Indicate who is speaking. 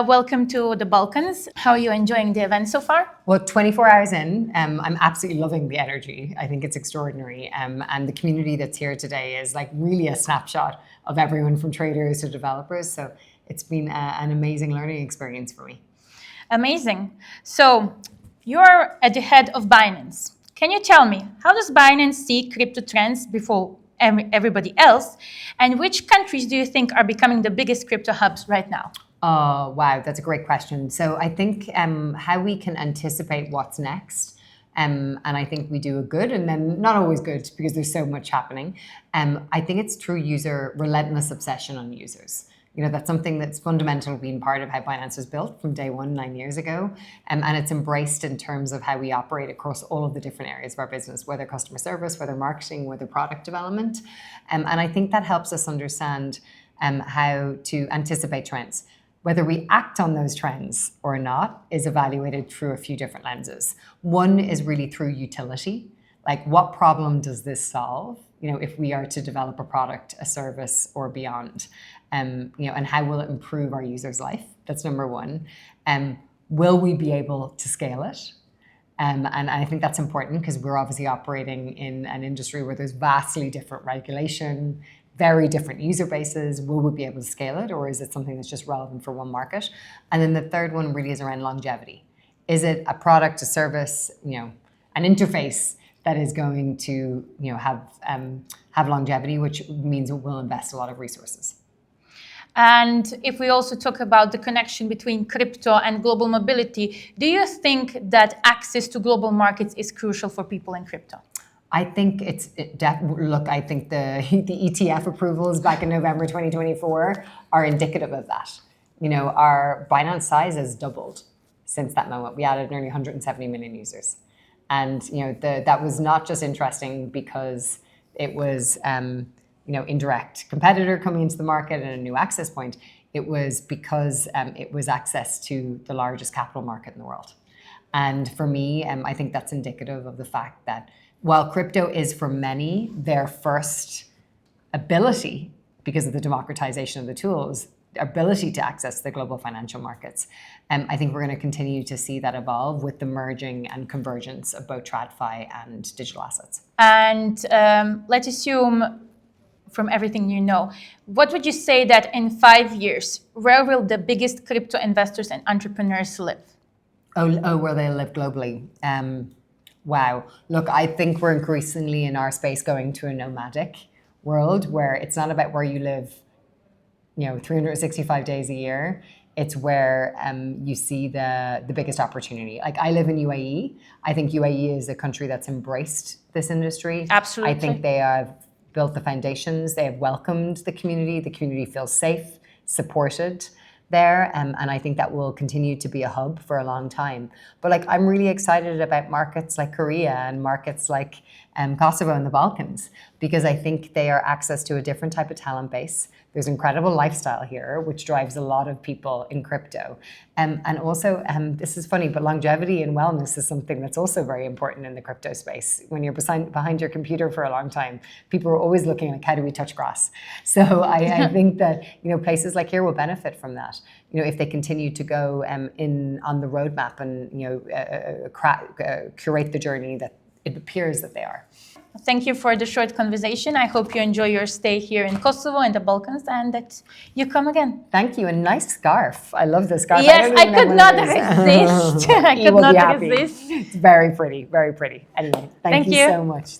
Speaker 1: Welcome to the Balkans. How are you enjoying the event so far?
Speaker 2: Well, 24 hours in, I'm absolutely loving the energy. I think it's extraordinary. And the community that's here today is like really a snapshot of everyone from traders to developers. So it's been an amazing learning experience for me.
Speaker 1: Amazing. So you're at the head of Binance. Can you tell me, how does Binance see crypto trends before everybody else? And which countries do you think are becoming the biggest crypto hubs right now?
Speaker 2: Oh, wow, that's a great question. So I think how we can anticipate what's next, and I think we do a good and then not always good because there's so much happening. I think it's true relentless obsession on users. You know, that's something that's fundamentally been part of how Binance was built from day one, 9 years ago. And it's embraced in terms of how we operate across all of the different areas of our business, whether customer service, whether marketing, whether product development. And I think that helps us understand how to anticipate trends. Whether we act on those trends or not is evaluated through a few different lenses. One is really through utility. Like, what problem does this solve? You know, if we are to develop a product, a service, or beyond, and how will it improve our users' life? That's number one. Will we be able to scale it? And I think that's important because we're obviously operating in an industry where there's vastly different regulation, very different user bases. Will we be able to scale it, or is it something that's just relevant for one market? And then the third one really is around longevity. Is it a product, a service, an interface that is going to have longevity, which means we'll invest a lot of resources.
Speaker 1: And if we also talk about the connection between crypto and global mobility, do you think that access to global markets is crucial for people in crypto?
Speaker 2: I think I think the ETF approvals back in November 2024 are indicative of that. You know, our Binance size has doubled since that moment. We added nearly 170 million users. And, that was not just interesting because it was, indirect competitor coming into the market and a new access point. It was because it was access to the largest capital market in the world. And for me, I think that's indicative of the fact that while crypto is for many their first ability, because of the democratization of the tools, ability to access the global financial markets, I think we're going to continue to see that evolve with the merging and convergence of both TradFi and digital assets.
Speaker 1: And let's assume, from everything you know, what would you say that in 5 years, where will the biggest crypto investors and entrepreneurs live?
Speaker 2: Where they live globally. Wow. Look, I think we're increasingly in our space going to a nomadic world where it's not about where you live, 365 days a year. It's where you see the biggest opportunity. Like, I live in UAE. I think UAE is a country that's embraced this industry.
Speaker 1: Absolutely.
Speaker 2: I think they have built the foundations. They have welcomed the community. The community feels safe, supported there, and I think that will continue to be a hub for a long time. But I'm really excited about markets like Korea and markets like Kosovo and the Balkans, because I think they are access to a different type of talent base. There's incredible lifestyle here, which drives a lot of people in crypto. And also, this is funny, but longevity and wellness is something that's also very important in the crypto space. When you're behind your computer for a long time, people are always looking like, how do we touch grass? So I think that places like here will benefit from that. If they continue to go on the roadmap and curate the journey that it appears that they are.
Speaker 1: Thank you for the short conversation. I hope you enjoy your stay here in Kosovo and the Balkans, and that you come again.
Speaker 2: Thank you. A nice scarf. I love this scarf.
Speaker 1: Yes, I could not resist. I could not resist.
Speaker 2: It's very pretty, very pretty. Anyway, thank you so much.